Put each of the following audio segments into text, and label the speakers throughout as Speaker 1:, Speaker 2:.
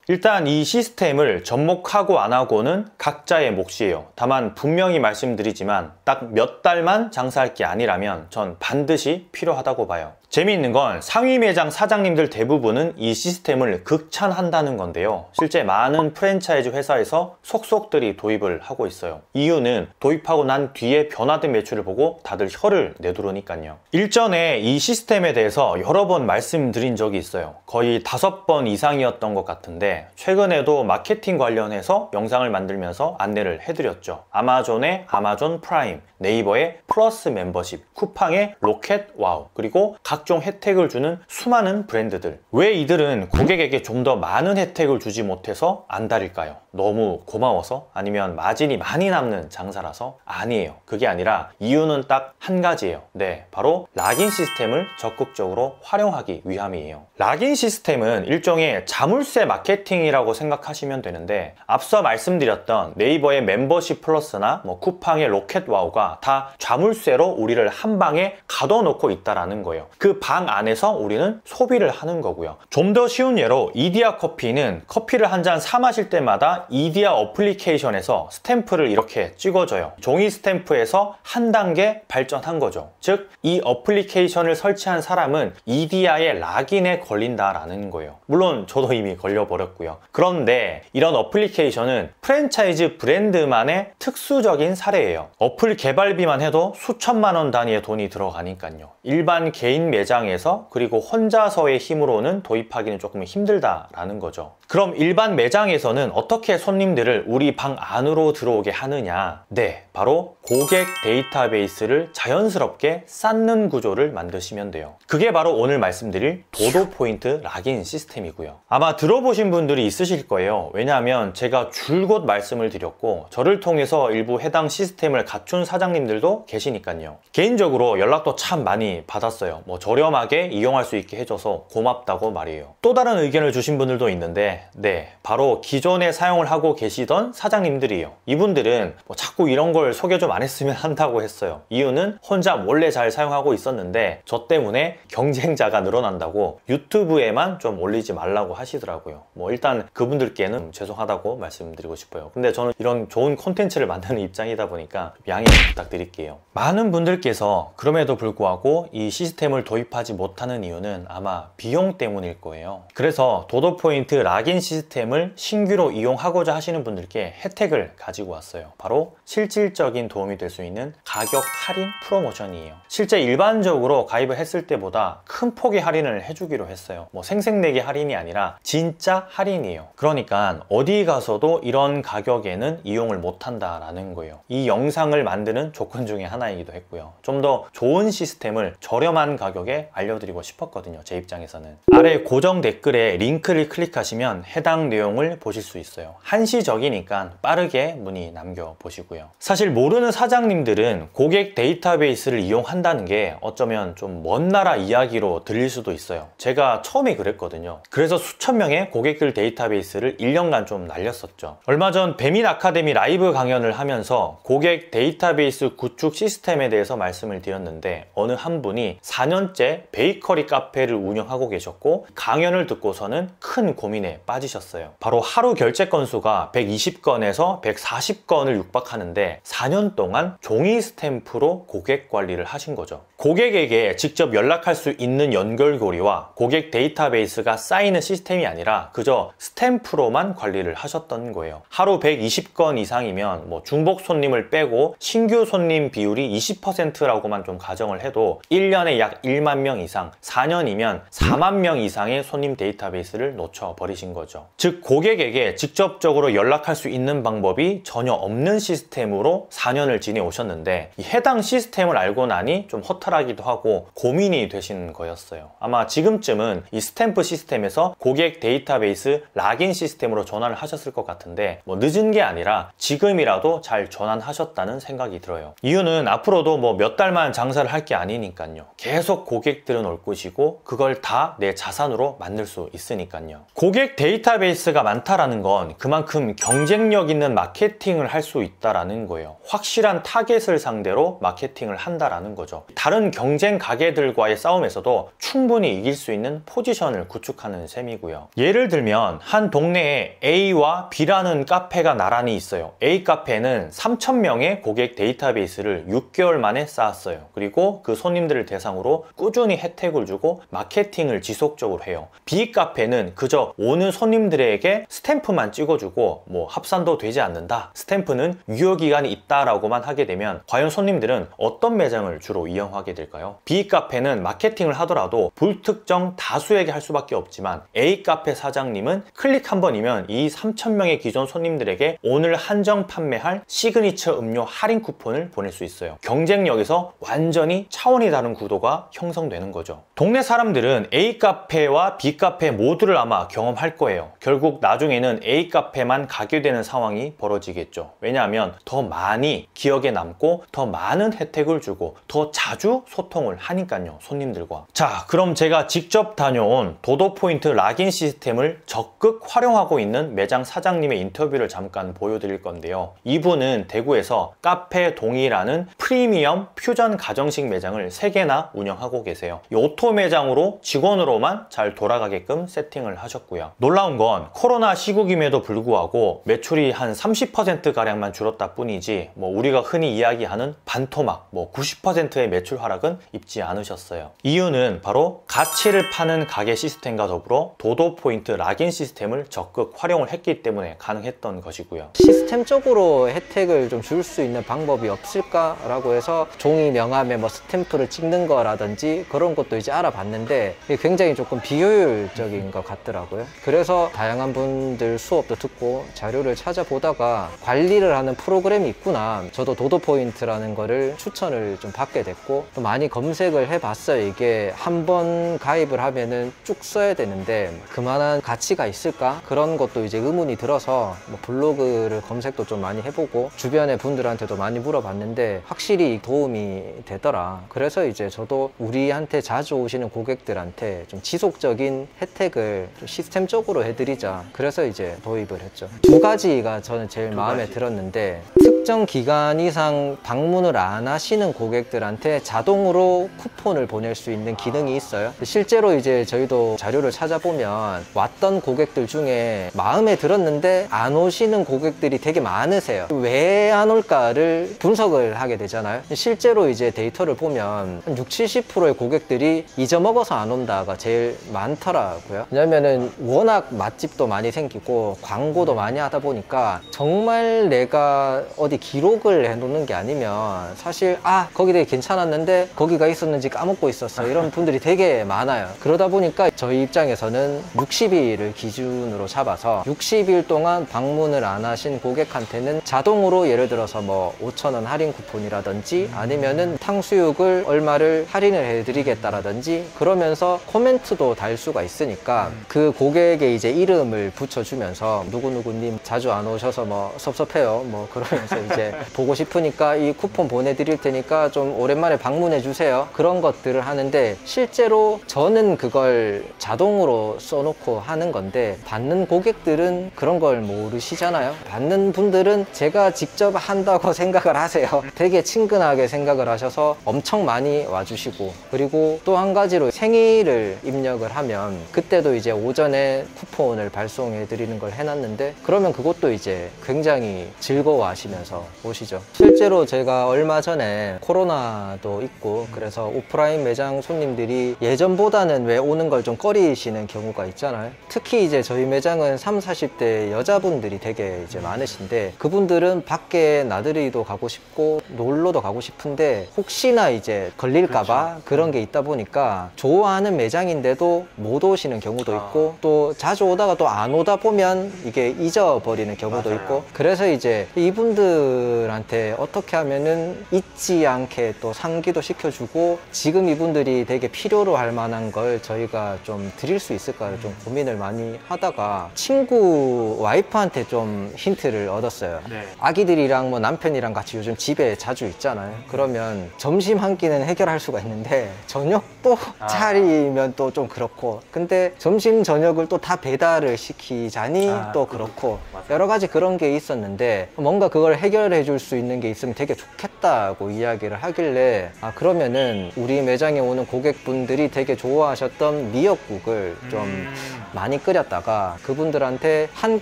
Speaker 1: 일단 이 시스템을 접목하고 안 하고는 각자의 몫이에요. 다만 분명히 말씀드리지만 딱 몇 달만 장사할 게 아니라면 전 반드시 필요하다고 봐요. 재미있는 건 상위 매장 사장님들 대부분은 이 시스템을 극찬한다는 건데요. 실제 많은 프랜차이즈 회사에서 속속들이 도입을 하고 있어요. 이유는 도입하고 난 뒤에 변화된 매출을 보고 다들 혀를 내두르니까요. 일전에 이 시스템에 대해서 여러 번 말씀드린 적이 있어요. 거의 5번 이상이었던 것 같은데 최근에도 마케팅 관련해서 영상을 만들면서 안내를 해드렸죠. 아마존의 아마존 프라임, 네이버의 플러스 멤버십, 쿠팡의 로켓 와우, 그리고 각종 혜택을 주는 수많은 브랜드들. 왜 이들은 고객에게 좀 더 많은 혜택을 주지 못해서 안달일까요? 너무 고마워서? 아니면 마진이 많이 남는 장사라서? 아니에요. 그게 아니라 이유는 딱 한 가지예요. 네, 바로 락인 시스템을 적극적으로 활용하기 위함이에요. 락인 시스템은 일종의 자물쇠 마케팅이라고 생각하시면 되는데, 앞서 말씀드렸던 네이버의 멤버십 플러스나 쿠팡의 로켓 와우가 다 자물쇠로 우리를 한 방에 가둬놓고 있다라는 거예요. 그 방 안에서 우리는 소비를 하는 거고요. 좀 더 쉬운 예로 이디야 커피는 커피를 한 잔 사 마실 때마다 이디야 어플리케이션에서 스탬프를 이렇게 찍어줘요. 종이 스탬프에서 한 단계 발전한 거죠. 즉, 이 어플리케이션을 설치한 사람은 이디야의 락인에 걸린다라는 거예요. 물론 저도 이미 걸려버렸고요. 그런데 이런 어플리케이션은 프랜차이즈 브랜드만의 특수적인 사례예요. 어플 개발비만 해도 수천만 원 단위의 돈이 들어가니까요. 일반 개인 매장에서 그리고 혼자서의 힘으로는 도입하기는 조금 힘들다라는 거죠. 그럼 일반 매장에서는 어떻게 손님들을 우리 방 안으로 들어오게 하느냐? 네, 바로 고객 데이터베이스를 자연스럽게 쌓는 구조를 만드시면 돼요. 그게 바로 오늘 말씀드릴 도도 포인트 락인 시스템이고요. 아마 들어보신 분들이 있으실 거예요. 왜냐하면 제가 줄곧 말씀을 드렸고 저를 통해서 일부 해당 시스템을 갖춘 사장님들도 계시니까요. 개인적으로 연락도 참 많이 받았어요. 저렴하게 이용할 수 있게 해줘서 고맙다고 말이에요. 또 다른 의견을 주신 분들도 있는데, 네, 바로 기존에 사용을 하고 계시던 사장님들이에요. 이분들은 자꾸 이런 걸 소개 좀 안 했으면 한다고 했어요. 이유는 혼자 몰래 잘 사용하고 있었는데 저 때문에 경쟁자가 늘어난다고 유튜브에만 좀 올리지 말라고 하시더라고요. 일단 그분들께는 죄송하다고 말씀드리고 싶어요. 근데 저는 이런 좋은 콘텐츠를 만드는 입장이다 보니까 양해 부탁드릴게요. 많은 분들께서 그럼에도 불구하고 이 시스템을 도입하지 못하는 이유는 아마 비용 때문일 거예요. 그래서 도도 포인트 락인 시스템을 신규로 이용하고자 하시는 분들께 혜택을 가지고 왔어요. 바로 실질적인 도움이 될 수 있는 가격 할인 프로모션이에요. 실제 일반적으로 가입을 했을 때보다 큰 폭의 할인을 해주기로 했어요. 생색내기 할인이 아니라 진짜 할인이에요. 그러니까 어디 가서도 이런 가격에는 이용을 못한다라는 거예요. 이 영상을 만드는 조건 중에 하나이기도 했고요. 좀 더 좋은 시스템을 저렴한 가격에 알려드리고 싶었거든요. 제 입장에서는. 아래 고정 댓글에 링크를 클릭하시면 해당 내용을 보실 수 있어요. 한시적이니까 빠르게 문의 남겨보시고요. 사실 모르는 사장님들은 고객 데이터베이스를 이용한다는 게 어쩌면 좀 먼 나라 이야기로 들릴 수도 있어요. 제가 처음에 그랬거든요. 그래서 수천 명의 고객들 데이터베이스를 1년간 좀 날렸었죠. 얼마 전 배민 아카데미 라이브 강연을 하면서 고객 데이터베이스 구축 시스템에 대해서 말씀을 드렸는데 어느 한 분이 4년째 베이커리 카페를 운영하고 계셨고 강연을 듣고서는 큰 고민에 빠지셨어요. 바로 하루 결제 건수가 120건에서 140건을 육박하는데 4년 동안 종이 스탬프로 고객 관리를 하신 거죠. 고객에게 직접 연락할 수 있는 연결고리와 고객 데이터베이스가 쌓이는 시스템이 아니라 그저 스탬프로만 관리를 하셨던 거예요. 하루 120건 이상이면 중복 손님을 빼고 신규 손님 비율이 20%라고만 좀 가정을 해도 1년에 약 1만 명 이상, 4년이면 4만 명 이상의 손님 데이터베이스를 놓쳐버리신 거죠. 즉 고객에게 직접적으로 연락할 수 있는 방법이 전혀 없는 시스템으로 4년을 지내오셨는데 해당 시스템을 알고 나니 좀 허탈하기도 하고 고민이 되신 거였어요. 아마 지금쯤은 이 스탬프 시스템에서 고객 데이터베이스 락인 시스템으로 전환을 하셨을 것 같은데 늦은 게 아니라 지금이라도 잘 전환하셨다는 생각이 들어요. 이유는 앞으로도 몇 달만 장사를 할 게 아니니까요. 계속 고객들은 올 것이고 그걸 다 내 자산으로 만들 수 있으니까요. 고객 데이터베이스가 많다라는 건 그만큼 경쟁력 있는 마케팅을 할 수 있다라는 거예요. 확실한 타겟을 상대로 마케팅을 한다라는 거죠. 다른 경쟁 가게들과의 싸움에서도 충분히 이길 수 있는 포지션을 구축하는 셈이고요. 예를 들면 한 동네에 A와 B라는 카페가 나란히 있어요. A 카페는 3,000명의 고객 데이터베이스를 6개월 만에 쌓았어요. 그리고 그 손님들을 대상으로 꾸준히 혜택을 주고 마케팅을 지속적으로 해요. B 카페는 그저 오는 손님들에게 스탬프만 찍어주고 뭐 합산도 되지 않는다, 스탬프는 유효기간이 있다라고만 하게 되면 과연 손님들은 어떤 매장을 주로 이용하게 될까요? B 카페는 마케팅을 하더라도 불특정 다수에게 할 수밖에 없지만 A 카페 사장님은 클릭 한 번이면 이 3,000명의 기존 손님들에게 오늘 한정 판매할 시그니처 음료 할인 쿠폰을 보낼 수 있어요. 경쟁력에서 완전히 차원이 다른 구도가 형성되는 거죠. 동네 사람들은 A 카페와 B 카페 모두를 아마 경험할 거예요. 결국 나중에는 A 카페만 가게 되는 상황이 벌어지겠죠. 왜냐하면 더 많이 기억에 남고 더 많은 혜택을 주고 더 자주 소통을 하니까요, 손님들과. 자, 그럼 제가 직접 다녀온 도도포인트 락인 시스템을 적극 활용하고 있는 매장 사장님의 인터뷰를 잠깐 보여드릴 건데요. 이분은 대구에서 카페 동이라는 프리미엄 퓨전 가정식 매장을 3개나 운영하고 계세요. 이 오토 매장으로 직원으로만 잘 돌아가게끔 세팅을 하셨고요. 놀라운 건 코로나 시국임에도 불구하고 매출이 한 30%가량만 줄었다 뿐이지 뭐 우리가 흔히 이야기하는 반토막 90%의 매출 하락은 입지 않으셨어요. 이유는 바로 가치를 파는 가게 시스템과 더불어 도도포인트 락인 시스템을 적극 활용을 했기 때문에 가능했던 것이고요.
Speaker 2: 시스템적으로 혜택을 좀 줄 수 있는 방법이 없을까라고 해서 종이 명함에 뭐 스탬프를 찍는 거라든지 그런 것도 이제 알아봤는데 굉장히 조금 비효율적인 것 같더라고요. 그래서 다양한 분들 수업도 듣고 자료를 찾아보다가 관리를 하는 프로그램이 있구나, 저도 도도포인트라는 거를 추천을 좀 받게 됐고 또 많이 검색을 해봤어요. 이게 한번 가입을 하면은 쭉 써야 되는데 그만한 가치가 있을까? 그런 것도 이제 의문이 들어서 뭐 블로그를 검색도 좀 많이 해보고 주변의 분들한테도 많이 물어봤는데 확실히 도움이 되더라. 그래서 이제 저도 우리한테 자주 오시는 고객들한테 좀 지속적인 혜택을 좀 시스템적으로 해드리자, 그래서 이제 도입을 했죠. 2가지가 저는 제일 마음에 들었는데, 특정 기간 이상 방문을 안 하시는 고객들한테 자동으로 쿠폰을 보낼 수 있는 기능이 있어요. 실제로 이제 저희도 자료를 찾아보면 왔던 고객들 중에 마음에 들었는데 안 오시는 고객들이 되게 많으세요. 왜 안 올까를 분석을 하게 되잖아요. 실제로 이제 데이터를 보면 한 60-70%의 고객들이 잊어먹어서 안 온다가 제일 많더라고요. 왜냐면은 워낙 맛집도 많이 생기고 광고도 많이 하다 보니까 정말 내가 어디 기록을 해놓는 게 아니면 사실 거기 되게 괜찮았는데 거기가 있었는지 까먹고 있었어, 이런 분들이 되게 많아요. 그러다 보니까 저희 입장에서는 60일을 기준으로 잡아서 60일 동안 방문을 안 하신 고객한테는 자동으로 예를 들어서 뭐 5,000원 할인 쿠폰이라든지 아니면은 탕수육을 얼마를 할인을 해드리겠다라든지 그러면서 코멘트도 달 수가 있으니까 그 고객의 이제 이름을 붙여주면서 누구누구님 자주 안 오셔서 뭐 섭섭해요 뭐 그러면서 이제 보고 싶으니까 이 쿠폰 보내드릴 테니까 좀 오랜만에 방문해 주세요, 그런 것들을 하는데 실제로 저는 그걸 자동으로 써놓고 하는 건데 받는 고객들은 그런 걸 모르시잖아요. 받는 분들은 제가 직접 한다고 생각을 하세요. 되게 친근하게 생각을 하셔서 엄청 많이 와주시고, 그리고 또 한 가지로 생일을 입력을 하면 그때도 이제 오전에 쿠폰을 발송해 드리는 걸 해놨는데 그러면 그것도 이제 굉장히 즐거워 하시면서 오시죠. 실제로 제가 얼마 전에 코로나도 있고 그래서 오프라인 매장 손님들이 예전보다는 왜 오는 걸 좀 꺼리시는 경우가 있잖아요. 특히 이제 저희 매장은 30, 40대 여자분들이 되게 이제 많으신데 그분들은 밖에 나들이도 가고 싶고 놀러도 가고 싶은데 혹시나 이제 걸릴까봐 그런 게 있다 보니까 좋아하는 매장인데도 못 오시는 경우도 있고 또 자주 오다가 또 안 오다 보면 이게 잊어버리는 경우도 있고, 그래서 이제 이분들한테 어떻게 하면은 잊지 않게 또 상기도 시켜주고 지금 이분들이 되게 필요로 할 만한 걸 저희가 좀 드릴 수 있을까를 좀 고민을 많이 하다가 친구 와이프한테 좀 힌트를 얻었어요. 아기들이랑 뭐 남편이랑 같이 요즘 집에 자주 있잖아요. 그러면 점심 한 끼는 해결할 수가 있는데 근데 저녁도 차리면 또 좀 그렇고, 근데 점심 저녁을 또 다 배달을 시키자니 또 그렇고, 여러 가지 그런 게 있었는데 뭔가 그걸 해결해 줄 수 있는 게 있으면 되게 좋겠다고 이야기를 하길래, 그러면은 우리 매장에 오는 고객분들이 되게 좋아하셨던 미역국을 좀 많이 끓였다가 그분들한테 한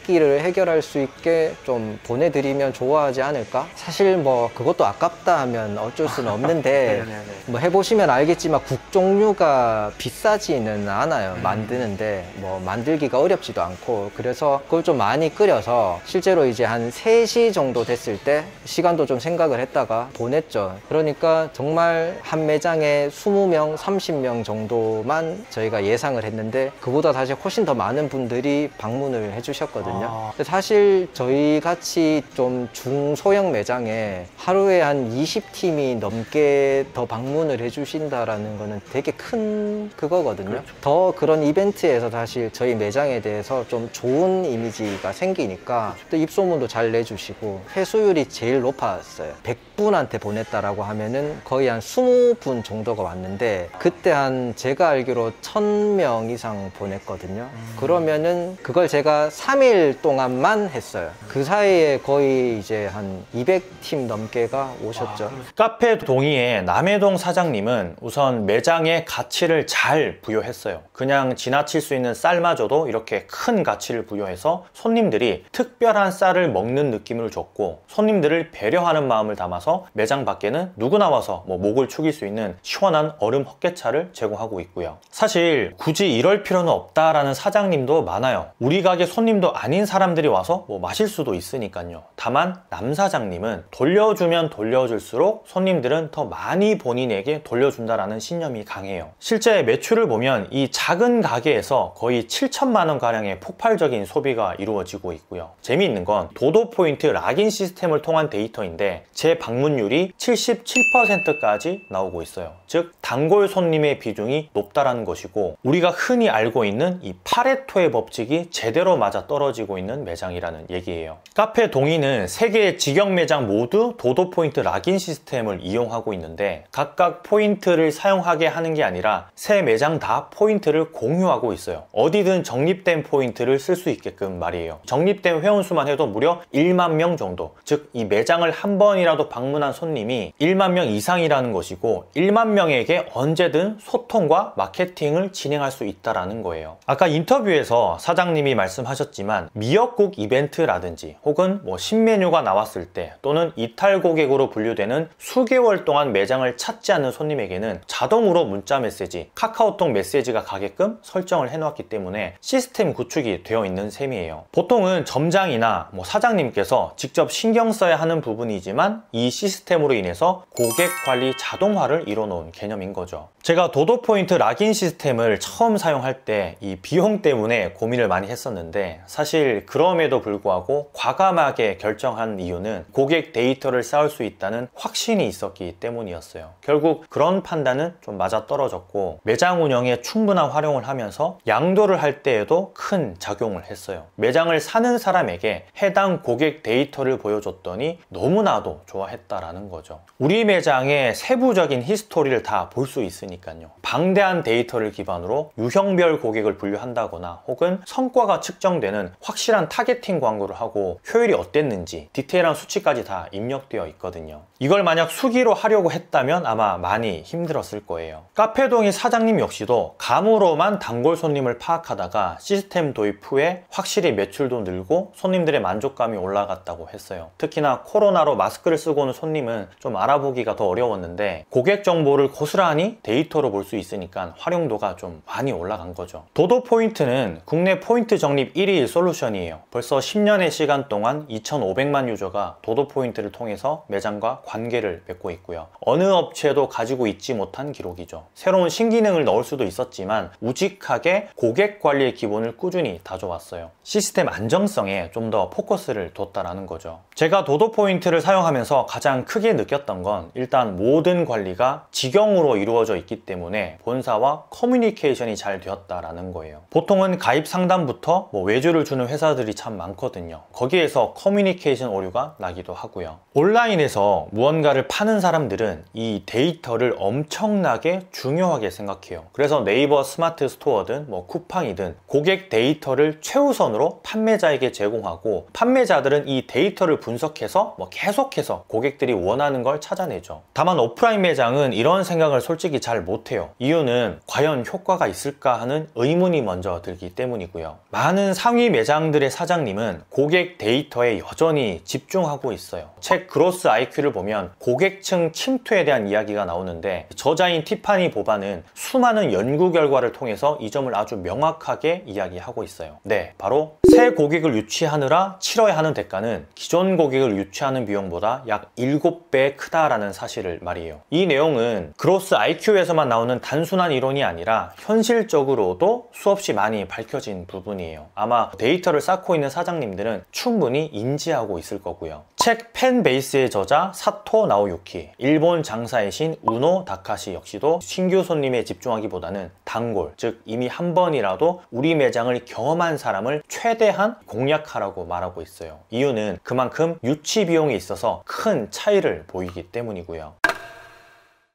Speaker 2: 끼를 해결할 수 있게 좀 보내드리면 좋아하지 않을까? 사실 뭐 그것도 아깝다 하면 어쩔 수는 없는데 뭐 해보시면 알겠지만 국 종류가 비싸지는 않아요. 만드는데 뭐 만들기가 어렵지도 않고, 그래서 그걸 좀 많이 끓여서 실제로 이제 한 3시 정도 됐을 때 시간도 좀 생각을 했다가 보냈죠. 그러니까 정말 한 매장에 20명, 30명 정도만 저희가 예상을 했는데 그보다 사실 훨씬 더 많은 분들이 방문을 해주셨거든요. 사실 저희 같이 좀 중소형 매장에 하루에 한 20팀이 넘게 더 방문을 해주신다라는 거는 되게 큰 그거거든요. 그렇죠. 더 그런 이벤트에서 사실 저희 매장에 대해서 좀 좋은 이미지가 생기니까 또 입소문도 잘 내주시고, 회수율이 제일 높았어요. 100분한테 보냈다라고 하면은 거의 한 20분 정도가 왔는데, 그때 한 제가 알기로 1000명 이상 보냈거든요. 그러면은 그걸 제가 3일 동안만 했어요. 그 사이에 거의 이제 한 200팀 넘게가 오셨죠.
Speaker 1: 카페 동의의 남해동 사장님은 우선 매장에 가치를 잘 부여했어요. 그냥 지나칠 수 있는 쌀마저도 이렇게 큰 가치를 부여해서 손님들이 특별한 쌀을 먹는 느낌을 줬고, 손님들을 배려하는 마음을 담아서 매장 밖에는 누구나 와서 목을 축일 수 있는 시원한 얼음 헛개차를 제공하고 있고요. 사실 굳이 이럴 필요는 없다라는 사장님도 많아요. 우리 가게 손님도 아닌 사람들이 와서 마실 수도 있으니까요. 다만 남 사장님은 돌려주면 돌려줄수록 손님들은 더 많이 본인에게 돌려준다라는 신념이 강해요. 실제 매출을 보면 이 작은 가게에서 거의 7천만 원 가량의 폭발적인 소비가 이루어지고 있고요. 재미있는 건 도도포인트 락인 시스템을 통한 데이터인데 재방문율이 77%까지 나오고 있어요. 즉 단골 손님의 비중이 높다라는 것이고, 우리가 흔히 알고 있는 이 파레토의 법칙이 제대로 맞아 떨어지고 있는 매장이라는 얘기예요. 카페 동의는 3개의 직영 매장 모두 도도포인트 락인 시스템을 이용하고 있는데, 각각 포인트를 사용하게 하는 게 아니라 세 매장 다 포인트를 공유하고 있어요. 어디든 적립된 포인트를 쓸 수 있게끔 말이에요. 적립된 회원수만 해도 무려 1만 명 정도, 즉 이 매장을 한 번이라도 방문한 손님이 1만 명 이상이라는 것이고, 1만 명에게 언제든 소통과 마케팅을 진행할 수 있다는 거예요. 아까 인터뷰에서 사장님이 말씀하셨지만 미역국 이벤트라든지 혹은 신메뉴가 나왔을 때, 또는 이탈 고객으로 분류되는 수개월 동안 매장을 찾지 않는 손님에게는 자동으로 문자 메시지, 카카오톡 메시지가 가게끔 설정을 해놓았기 때문에 시스템 구축이 되어 있는 셈이에요. 보통은 점장이나 사장님께서 직접 신경 써야 하는 부분이지만 이 시스템으로 인해서 고객 관리 자동화를 이뤄놓은 개념인 거죠. 제가 도도포인트 락인 시스템을 처음 사용할 때 이 비용 때문에 고민을 많이 했었는데, 사실 그럼에도 불구하고 과감하게 결정한 이유는 고객 데이터를 쌓을 수 있다는 확신이 있었기 때문이었어요. 결국 그런 판단은 좀 맞아떨어졌고, 매장 운영에 충분한 활용을 하면서 양도를 할 때에도 큰 작용을 했어요. 매장을 사는 사람에게 해당 고객 데이터를 보여줬더니 너무나도 좋아했다라는 거죠. 우리 매장의 세부적인 히스토리를 다 볼 수 있으니까요. 방대한 데이터를 기반으로 유형별 고객을 분류한다거나 혹은 성과가 측정되는 확실한 타겟팅 광고를 하고 효율이 어땠는지 디테일한 수치까지 다 입력되어 있거든요. 이걸 만약 수기로 하려고 했다면 아마 많이 힘들었을 거예요. 카페동의 사장님 역시도 감으로만 단골 손님을 파악하다가 시스템 도입 후에 확실히 매출도 늘고 손님들의 만족감이 올라갔다고 했어요. 특히나 코로나로 마스크를 쓰고 오는 손님은 좀 알아보기가 더 어려웠는데, 고객 정보를 고스란히 데이터로 볼 수 있으니까 활용도가 좀 많이 올라간 거죠. 도도포인트는 국내 포인트 적립 1위 솔루션이에요. 벌써 10년의 시간 동안 2,500만 유저가 도도포인트를 통해서 매장과 관계를 맺고 있고요. 어느 업체도 가지고 있지 못한 기록이죠. 새로운 신기능을 넣을 수도 있었지만 우직하게 고객 관리의 기본을 꾸준히 다져왔어요. 시스템 안정성에 좀 더 포커스를 뒀다라는 거죠. 제가 도도포인트를 사용하면서 가장 크게 느꼈던 건 일단 모든 관리가 직영으로 이루어져 있기 때문에 본사와 커뮤니케이션이 잘 되었다라는 거예요. 보통은 가입 상담부터 외주를 주는 회사들이 참 많거든요. 거기에서 커뮤니케이션 오류가 나기도 하고요. 온라인에서 무언가를 파는 사람들은 이 데이터를 엄청나게 중요하게 생각해요. 그래서 네이버 스마트 스토어든 쿠팡이든 고객 데이터를 최우선으로 판매자에게 제공하고, 판매자들은 이 데이터를 분석해서 계속해서 고객들이 원하는 걸 찾아내죠. 다만 오프라인 매장은 이런 생각을 솔직히 잘 못해요. 이유는 과연 효과가 있을까 하는 의문이 먼저 들기 때문이고요. 많은 상위 매장들의 사장님은 고객 데이터에 여전히 집중하고 있어요. 책 그로스 IQ를 보면 고객층 침투에 대한 이야기가 나오는데, 저자인 티파니 보바는 수많은 연구 결과를 통해서 이 점을 아주 명확하게 이야기하고 있어요. 네, 바로 새 고객을 유치하느라 치러야 하는 대가는 기존 고객을 유치하는 비용보다 약 7배 크다라는 사실을 말이에요. 이 내용은 그로스 IQ에서만 나오는 단순한 이론이 아니라 현실적으로도 수없이 많이 밝혀진 부분이에요. 아마 데이터를 쌓고 있는 사장님들은 충분히 인지하고 있을 거고요. 책 펜베이스의 저자 사토 나오유키, 일본 장사의 신 우노 다카시 역시도 신규 손님에 집중하기보다는 단골, 즉 이미 한 번이라도 우리 매장을 경험한 사람을 최대한 공략하라고 말하고 있어요. 이유는 그만큼 유치 비용에 있어서 큰 차이를 보이기 때문이고요.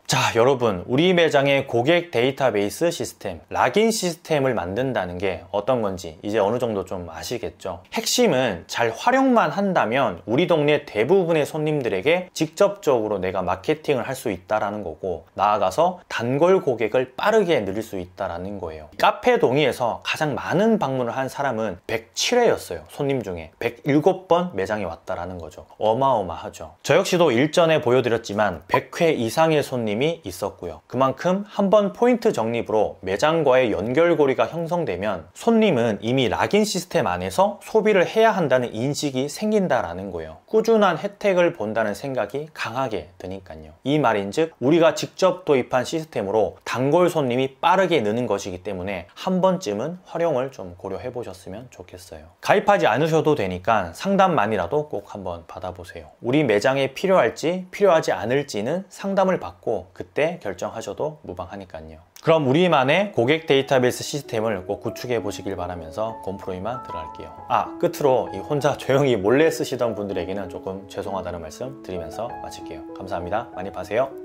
Speaker 1: 자, 여러분, 우리 매장의 고객 데이터베이스 시스템, 락인 시스템을 만든다는 게 어떤 건지 이제 어느 정도 좀 아시겠죠? 핵심은 잘 활용만 한다면 우리 동네 대부분의 손님들에게 직접적으로 내가 마케팅을 할 수 있다는 거고, 나아가서 단골 고객을 빠르게 늘릴 수 있다는 거예요. 카페 동의에서 가장 많은 방문을 한 사람은 107회였어요. 손님 중에 107번 매장에 왔다라는 거죠. 어마어마하죠. 저 역시도 일전에 보여드렸지만 100회 이상의 손님이 있었고요. 그만큼 한번 포인트 적립으로 매장과의 연결고리가 형성되면 손님은 이미 락인 시스템 안에서 소비를 해야 한다는 인식이 생긴다라는 거예요. 꾸준한 혜택을 본다는 생각이 강하게 드니까요. 이 말인즉 우리가 직접 도입한 시스템으로 단골 손님이 빠르게 느는 것이기 때문에 한 번쯤은 활용을 좀 고려해 보셨으면 좋겠어요. 가입하지 않으셔도 되니까 상담만이라도 꼭 한번 받아보세요. 우리 매장에 필요할지 필요하지 않을지는 상담을 받고 그때 결정하셔도 무방하니까요. 그럼 우리만의 고객 데이터베이스 시스템을 꼭 구축해 보시길 바라면서 곰프로이만 들어갈게요. 끝으로 이 혼자 조용히 몰래 쓰시던 분들에게는 조금 죄송하다는 말씀 드리면서 마칠게요. 감사합니다. 많이 파세요.